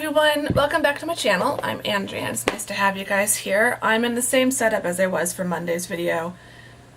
everyone, welcome back to my channel. I'm Andrea and it's nice to have you guys here. I'm in the same setup as I was for Monday's video.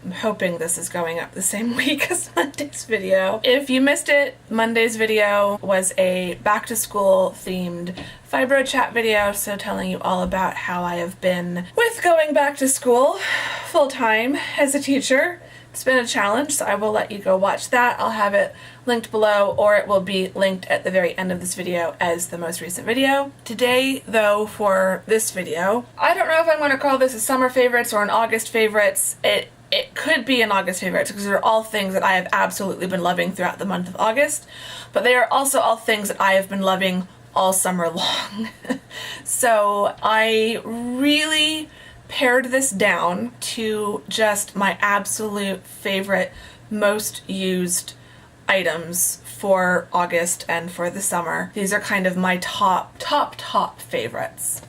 I'm hoping this is going up the same week as Monday's video. If you missed it, Monday's video was a back to school themed fibro chat video, so telling you all about how I have been with going back to school full time as a teacher. It's been a challenge, so I will let you go watch that. I'll have it linked below, or it will be linked at the very end of this video as the most recent video. Today, though, for this video, I don't know if I'm going to call this a summer favorites or an August favorites. It could be an August favorites because they're all things that I have absolutely been loving throughout the month of August, but they are also all things that I have been loving all summer long. So I really pared this down to just my absolute favorite, most used items for August and for the summer. These are kind of my top favorites.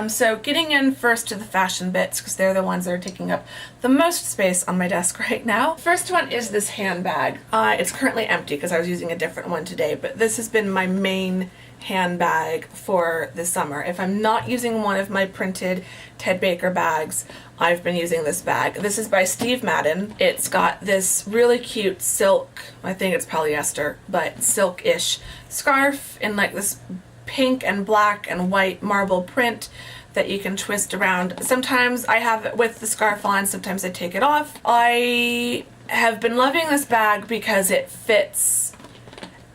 So getting in first to the fashion bits, because they're the ones that are taking up the most space on my desk right now. First one is this handbag. It's currently empty because I was using a different one today, but this has been my main handbag for the summer. If I'm not using one of my printed Ted Baker bags, I've been using this bag. This is by Steve Madden. It's got this really cute silk, I think it's polyester, but silk-ish scarf in like this pink and black and white marble print that you can twist around. Sometimes I have it with the scarf on, sometimes I take it off. I have been loving this bag because it fits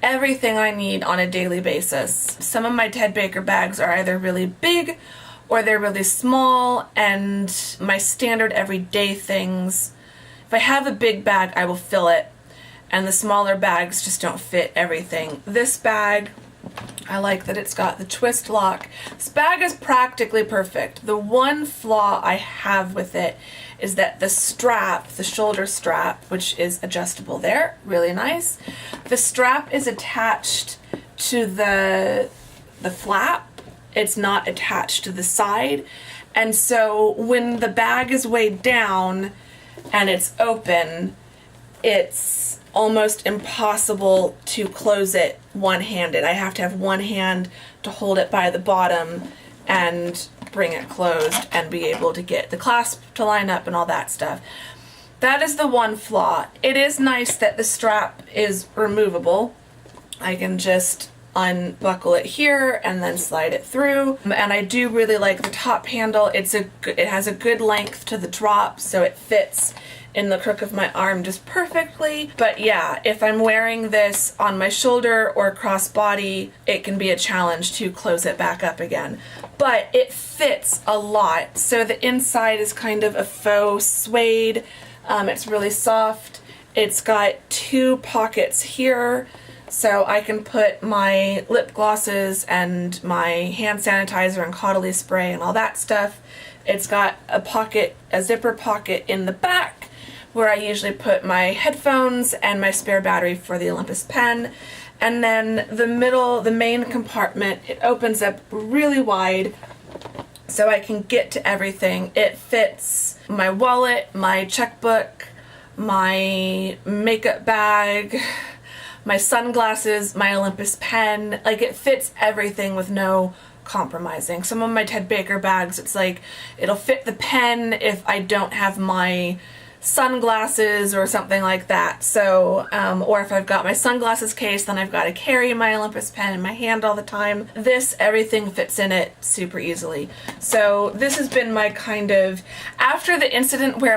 everything I need on a daily basis. Some of my Ted Baker bags are either really big or they're really small, and my standard everyday things, if I have a big bag, I will fill it, and the smaller bags just don't fit everything. This bag, I like that it's got the twist lock. This bag is practically perfect. The one flaw I have with it is that the strap, the shoulder strap, which is adjustable there, really nice. The strap is attached to the flap. It's not attached to the side. And so when the bag is weighed down and it's open, it's almost impossible to close it one-handed. I have to have one hand to hold it by the bottom and bring it closed and be able to get the clasp to line up and all that stuff. That is the one flaw. It is nice that the strap is removable. I can just unbuckle it here and then slide it through. And I do really like the top handle. It has a good length to the drop, so it fits in the crook of my arm just perfectly. But yeah, if I'm wearing this on my shoulder or crossbody, it can be a challenge to close it back up again. But it fits a lot. So the inside is kind of a faux suede. It's really soft. It's got two pockets here, so I can put my lip glosses and my hand sanitizer and Caudalie spray and all that stuff. It's got a pocket, a zipper pocket in the back, where I usually put my headphones and my spare battery for the Olympus pen. And then the middle, the main compartment, it opens up really wide so I can get to everything. It fits my wallet, my checkbook, my makeup bag, my sunglasses, my Olympus pen. Like, it fits everything with no compromising. Some of my Ted Baker bags, it's like it'll fit the pen if I don't have my sunglasses or something like that. So, or if I've got my sunglasses case, then I've got to carry my Olympus pen in my hand all the time. This, everything fits in it super easily. So this has been my kind of, after the incident where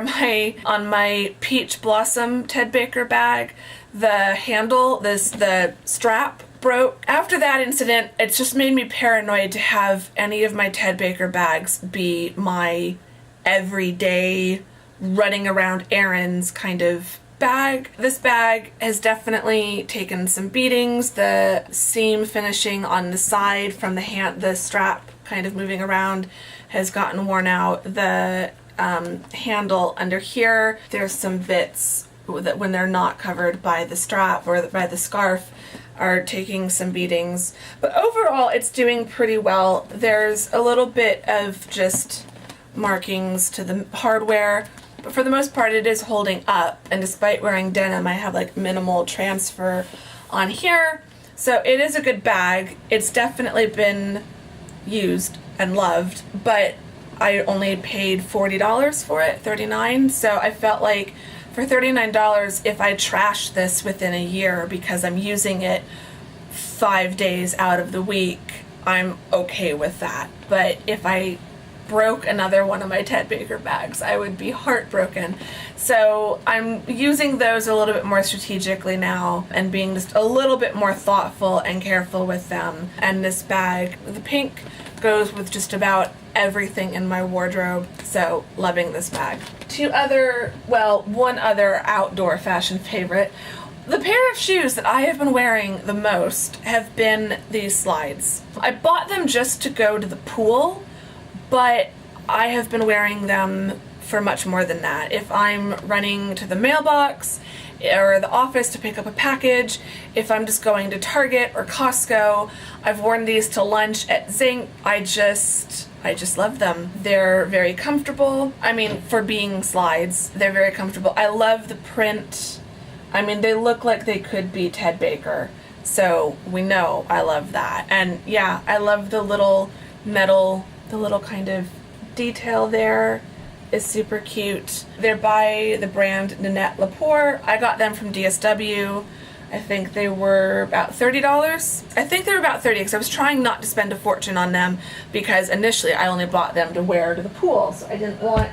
on my Peach Blossom Ted Baker bag, the handle, the strap broke. After that incident, it's just made me paranoid to have any of my Ted Baker bags be my everyday running around errands kind of bag. This bag has definitely taken some beatings. The seam finishing on the side from the strap kind of moving around has gotten worn out. The handle under here, there's some bits that when they're not covered by the strap or by the scarf are taking some beatings. But overall, it's doing pretty well. There's a little bit of just markings to the hardware, but for the most part it is holding up, and despite wearing denim, I have like minimal transfer on here. So it is a good bag. It's definitely been used and loved, but I only paid $40 for it, $39. So I felt like for $39, if I trash this within a year because I'm using it 5 days out of the week, I'm okay with that. But if I broke another one of my Ted Baker bags, I would be heartbroken. So I'm using those a little bit more strategically now and being just a little bit more thoughtful and careful with them. And this bag, the pink, goes with just about everything in my wardrobe, so loving this bag. One other outdoor fashion favorite. The pair of shoes that I have been wearing the most have been these slides. I bought them just to go to the pool, but I have been wearing them for much more than that. If I'm running to the mailbox or the office to pick up a package, if I'm just going to Target or Costco, I've worn these to lunch at Zinc. I just love them. They're very comfortable. I mean, for being slides, they're very comfortable. I love the print. I mean, they look like they could be Ted Baker, so we know I love that. And yeah, I love the little metal, the little kind of detail there is super cute. They're by the brand Nanette Lepore. I got them from DSW. I think they were about $30. I think they were about $30 because I was trying not to spend a fortune on them because initially I only bought them to wear to the pool, so I didn't want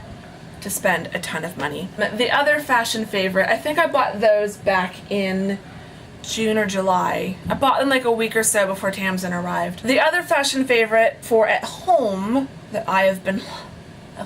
to spend a ton of money. The other fashion favorite, I think I bought those back in June or July. I bought them like a week or so before Tamsin arrived. The other fashion favorite for at home that I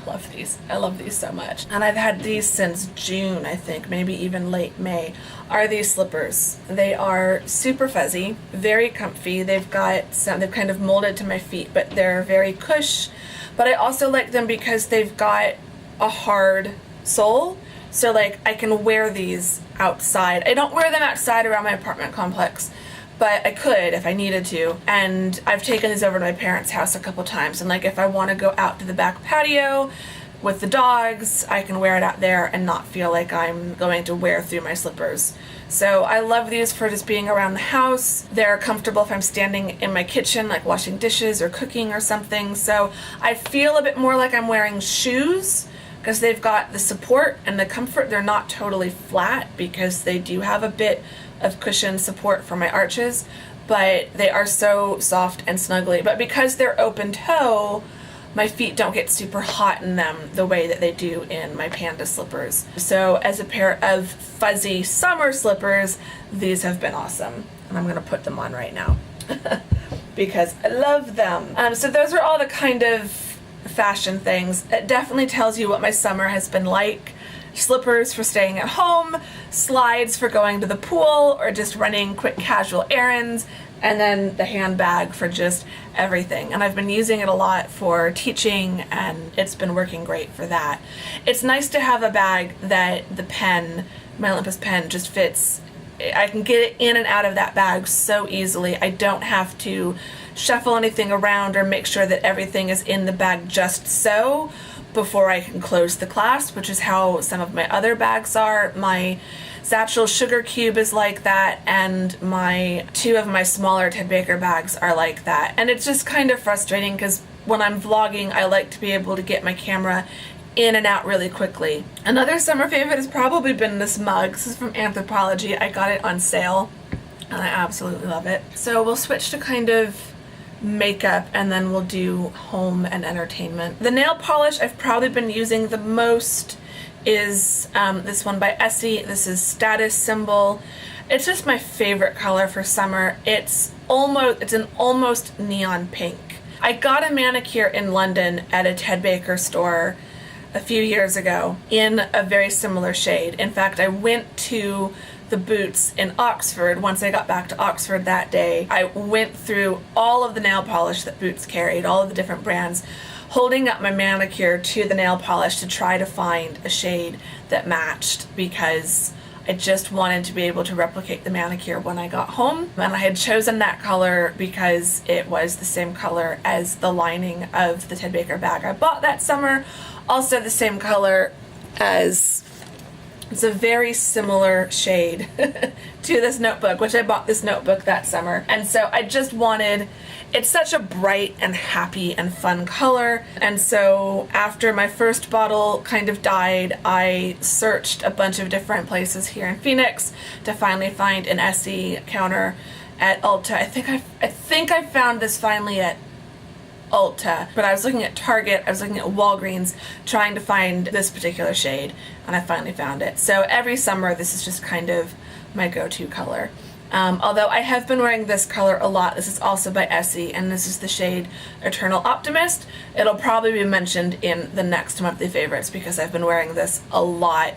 love these. I love these so much. And I've had these since June, I think, maybe even late May, are these slippers. They are super fuzzy, very comfy. They've kind of molded to my feet, but they're very cush. But I also like them because they've got a hard sole, so like I can wear these outside. I don't wear them outside around my apartment complex, but I could if I needed to. And I've taken these over to my parents' house a couple times, and like if I want to go out to the back patio with the dogs, I can wear it out there and not feel like I'm going to wear through my slippers. So I love these for just being around the house. They're comfortable if I'm standing in my kitchen, like washing dishes or cooking or something. So I feel a bit more like I'm wearing shoes because they've got the support and the comfort. They're not totally flat because they do have a bit of cushion support for my arches, but they are so soft and snuggly. But because they're open toe, my feet don't get super hot in them the way that they do in my Panda slippers. So as a pair of fuzzy summer slippers, these have been awesome. And I'm gonna put them on right now because I love them. So those are all the kind of fashion things. It definitely tells you what my summer has been like. Slippers for staying at home, slides for going to the pool or just running quick casual errands, and then the handbag for just everything. And I've been using it a lot for teaching, and it's been working great for that. It's nice to have a bag that the pen, my Olympus pen, just fits. I can get it in and out of that bag so easily. I don't have to shuffle anything around or make sure that everything is in the bag just so before I can close the clasp, which is how some of my other bags are. My Satchel Sugar Cube is like that, and two of my smaller Ted Baker bags are like that. And it's just kind of frustrating because when I'm vlogging, I like to be able to get my camera in and out really quickly. Another summer favorite has probably been this mug. This is from Anthropologie. I got it on sale and I absolutely love it. So we'll switch to kind of makeup and then we'll do home and entertainment. The nail polish I've probably been using the most is this one by Essie. This is Status Symbol. It's just my favorite color for summer. It's an almost neon pink. I got a manicure in London at a Ted Baker store a few years ago in a very similar shade. In fact, I went to the Boots in Oxford. Once I got back to Oxford that day, I went through all of the nail polish that Boots carried, all of the different brands, holding up my manicure to the nail polish to try to find a shade that matched, because I just wanted to be able to replicate the manicure when I got home. And I had chosen that color because it was the same color as the lining of the Ted Baker bag I bought that summer. Also the same color as It's a very similar shade to this notebook, which I bought this notebook that summer. And so I just wanted, it's such a bright and happy and fun color. And so after my first bottle kind of died, I searched a bunch of different places here in Phoenix to finally find an Essie counter at Ulta. I think I found this finally at Ulta, but I was looking at Target, I was looking at Walgreens, trying to find this particular shade, and I finally found it. So every summer this is just kind of my go-to color. Although I have been wearing this color a lot. This is also by Essie, and this is the shade Eternal Optimist. It'll probably be mentioned in the next monthly favorites because I've been wearing this a lot,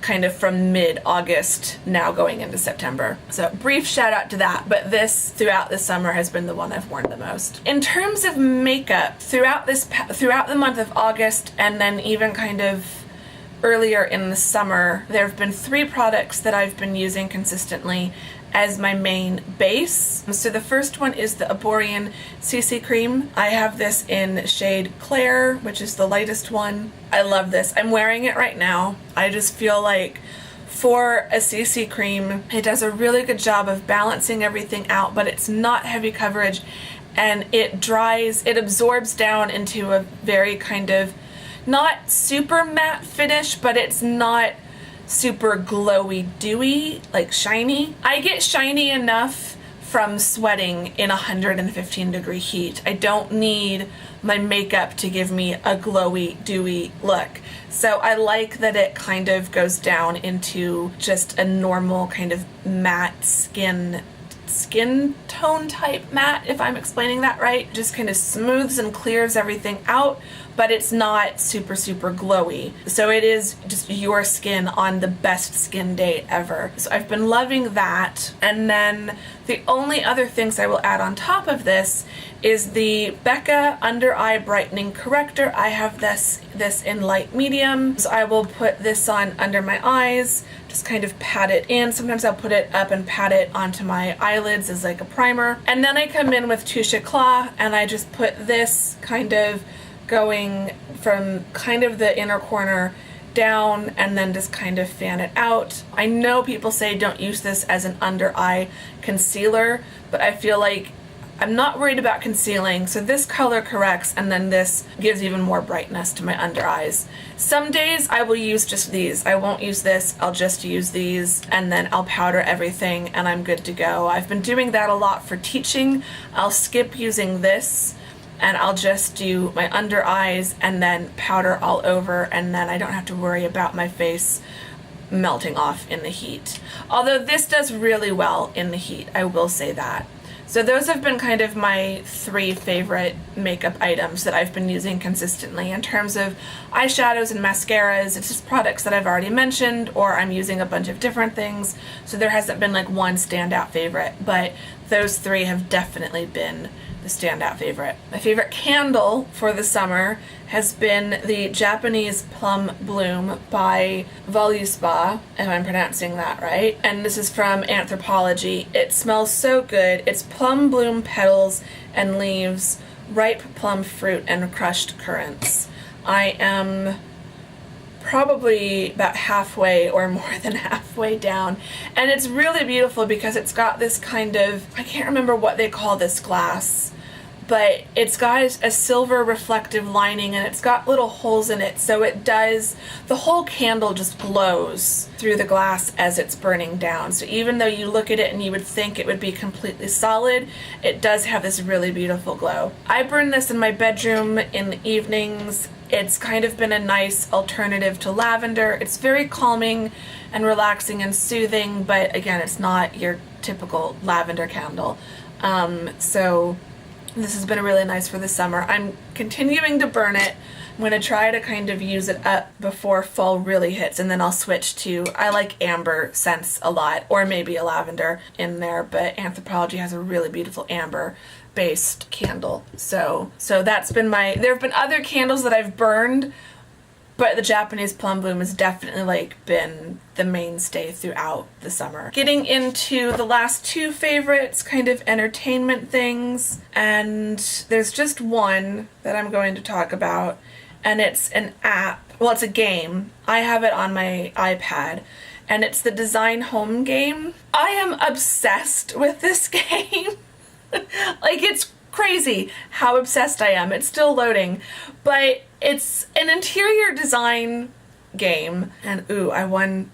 kind of from mid-August now going into September. So brief shout out to that, but this throughout the summer has been the one I've worn the most. In terms of makeup, throughout the month of August and then even kind of earlier in the summer, there have been 3 products that I've been using consistently as my main base. So the first one is the Aborian CC Cream. I have this in shade Claire, which is the lightest one. I love this. I'm wearing it right now. I just feel like for a CC cream, it does a really good job of balancing everything out, but it's not heavy coverage, and it dries, it absorbs down into a very kind of not super matte finish, but it's not super glowy dewy, like shiny. I get shiny enough from sweating in 115-degree heat. I don't need my makeup to give me a glowy dewy look. So I like that it kind of goes down into just a normal kind of matte skin tone type matte, if I'm explaining that right. Just kind of smooths and clears everything out, but it's not super glowy. So it is just your skin on the best skin day ever. So I've been loving that. And then the only other things I will add on top of this is the Becca Under Eye Brightening Corrector. I have this in light medium. So I will put this on under my eyes, just kind of pat it in. Sometimes I'll put it up and pat it onto my eyelids as like a primer. And then I come in with Touche Eclat and I just put this kind of going from kind of the inner corner down and then just kind of fan it out. I know people say don't use this as an under eye concealer, but I feel like I'm not worried about concealing, so this color corrects and then this gives even more brightness to my under eyes. Some days I will use just these. I won't use this, I'll just use these, and then I'll powder everything and I'm good to go. I've been doing that a lot for teaching. I'll skip using this and I'll just do my under eyes and then powder all over, and then I don't have to worry about my face melting off in the heat. Although this does really well in the heat, I will say that. So those have been kind of my 3 favorite makeup items that I've been using consistently. In terms of eyeshadows and mascaras, it's just products that I've already mentioned, or I'm using a bunch of different things, so there hasn't been like one standout favorite, but those 3 have definitely been the standout favorite. My favorite candle for the summer has been the Japanese Plum Bloom by Voluspa, if I'm pronouncing that right. And this is from Anthropologie. It smells so good. It's plum bloom petals and leaves, ripe plum fruit, and crushed currants. I am probably about halfway or more than halfway down, and it's really beautiful because it's got this kind of, I can't remember what they call this glass, but it's got a silver reflective lining and it's got little holes in it, so it does, the whole candle just glows through the glass as it's burning down. So even though you look at it and you would think it would be completely solid, it does have this really beautiful glow. I burn this in my bedroom in the evenings. It's kind of been a nice alternative to lavender. It's very calming and relaxing and soothing, but again, it's not your typical lavender candle. So this has been really nice for the summer. I'm continuing to burn it. I'm going to try to kind of use it up before fall really hits, and then I'll switch to, I like amber scents a lot, or maybe a lavender in there, but Anthropologie has a really beautiful amber based candle. So that's been my, there have been other candles that I've burned, but the Japanese Plum Bloom has definitely like been the mainstay throughout the summer. Getting into the last 2 favorites, kind of entertainment things, and there's just one that I'm going to talk about, and it's an app well, it's a game. I have it on my iPad, and it's the Design Home game. I am obsessed with this game. Like, it's crazy how obsessed I am. It's still loading, but it's an interior design game. And ooh, I won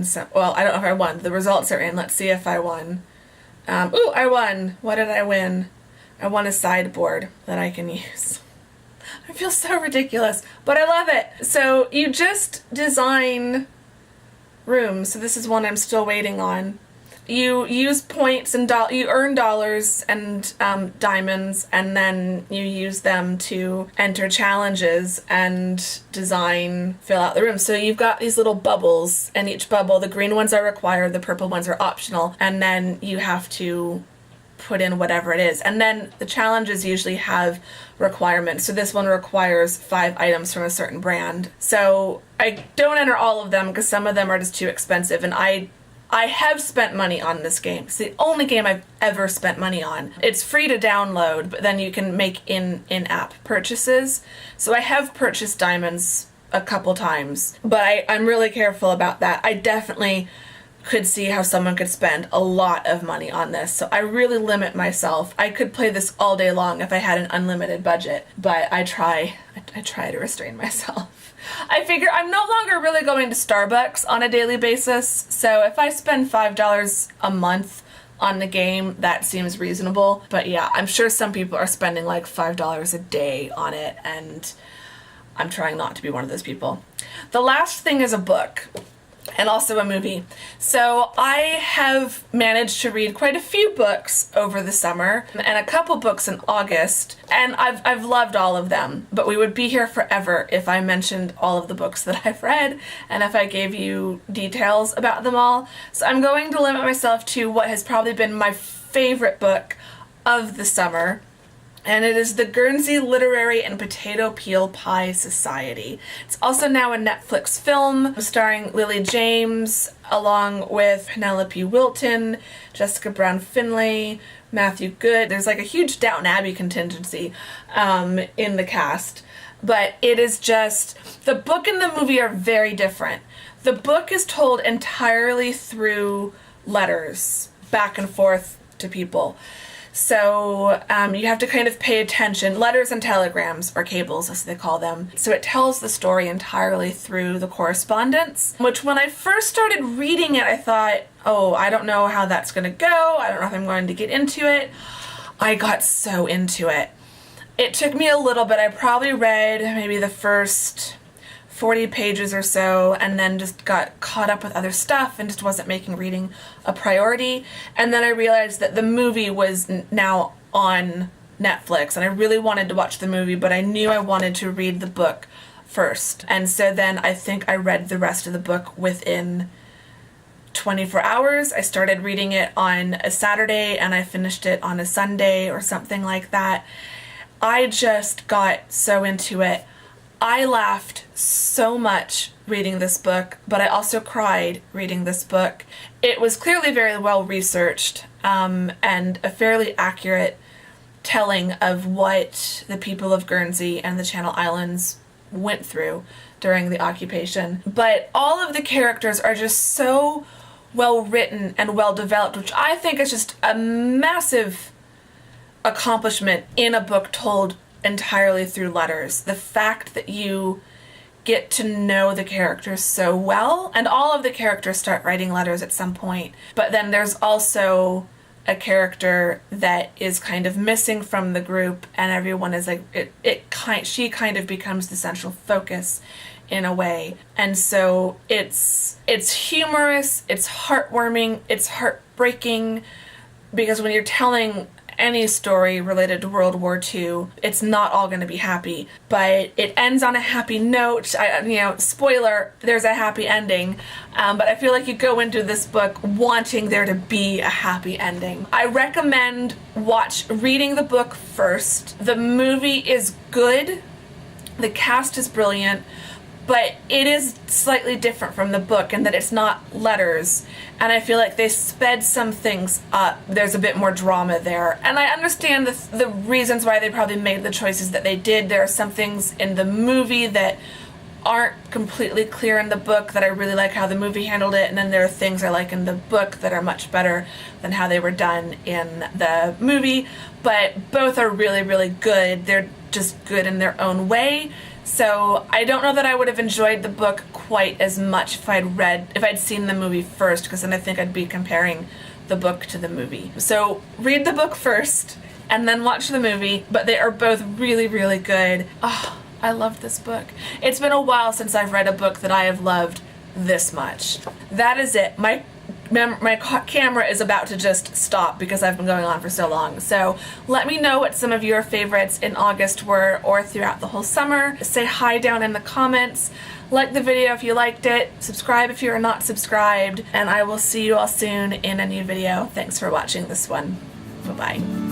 some, well, I don't know if I won. The results are in. Let's see if I won. Ooh, I won. What did I win? I won a sideboard that I can use. I feel so ridiculous, but I love it. So you just design rooms. So this is one I'm still waiting on. You use points and you earn dollars and diamonds, and then you use them to enter challenges and design, fill out the room. So you've got these little bubbles, and each bubble, the green ones are required, the purple ones are optional, and then you have to put in whatever it is. And then the challenges usually have requirements. So this one requires 5 items from a certain brand. So I don't enter all of them because some of them are just too expensive, and I have spent money on this game. It's the only game I've ever spent money on. It's free to download, but then you can make in-app purchases. So I have purchased diamonds a couple times, but I'm really careful about that. I definitely could see how someone could spend a lot of money on this. So I really limit myself. I could play this all day long if I had an unlimited budget, but I try to restrain myself. I figure I'm no longer really going to Starbucks on a daily basis, so if I spend $5 a month on the game, that seems reasonable. But yeah, I'm sure some people are spending like $5 a day on it, and I'm trying not to be one of those people. The last thing is a book. And also a movie. So I have managed to read quite a few books over the summer and a couple books in August, and I've loved all of them, but we would be here forever if I mentioned all of the books that I've read and if I gave you details about them all. So I'm going to limit myself to what has probably been my favorite book of the summer, and it is the Guernsey Literary and Potato Peel Pie Society. It's also now a Netflix film starring Lily James, along with Penelope Wilton, Jessica Brown Finlay, Matthew Good. There's like a huge Downton Abbey contingency in the cast. But it is just, the book and the movie are very different. The book is told entirely through letters, back and forth to people. So you have to kind of pay attention. Letters and telegrams, or cables as they call them. So it tells the story entirely through the correspondence, which when I first started reading it, I thought, oh, I don't know how that's going to go. I don't know if I'm going to get into it. I got so into it. It took me a little bit. I probably read maybe the first 40 pages or so, and then just got caught up with other stuff and just wasn't making reading a priority. And then I realized that the movie was now on Netflix, and I really wanted to watch the movie, but I knew I wanted to read the book first. And so then I think I read the rest of the book within 24 hours. I started reading it on a Saturday, and I finished it on a Sunday or something like that. I just got so into it. I laughed so much reading this book, but I also cried reading this book. It was clearly very well researched and a fairly accurate telling of what the people of Guernsey and the Channel Islands went through during the occupation. But all of the characters are just so well written and well developed, which I think is just a massive accomplishment in a book told entirely through letters. The fact that you get to know the characters so well, and all of the characters start writing letters at some point, but then there's also a character that is kind of missing from the group, and everyone is like, she kind of becomes the central focus in a way. And so it's humorous, it's heartwarming, it's heartbreaking, because when you're telling any story related to World War II, it's not all going to be happy, but it ends on a happy note. Spoiler, there's a happy ending, but I feel like you go into this book wanting there to be a happy ending. I recommend reading the book first. The movie is good, the cast is brilliant, but it is slightly different from the book in that it's not letters, and I feel like they sped some things up. There's a bit more drama there, and I understand the reasons why they probably made the choices that they did. There are some things in the movie that aren't completely clear in the book that I really like how the movie handled it, and then there are things I like in the book that are much better than how they were done in the movie, but both are really, really good. They're just good in their own way. So I don't know that I would have enjoyed the book quite as much if I'd seen the movie first, because then I think I'd be comparing the book to the movie. So read the book first and then watch the movie, but they are both really, really good. Oh, I love this book. It's been a while since I've read a book that I have loved this much. That is it. My camera is about to just stop because I've been going on for so long. So let me know what some of your favorites in August were, or throughout the whole summer. Say hi down in the comments. Like the video if you liked it. Subscribe if you are not subscribed. And I will see you all soon in a new video. Thanks for watching this one. Bye-bye.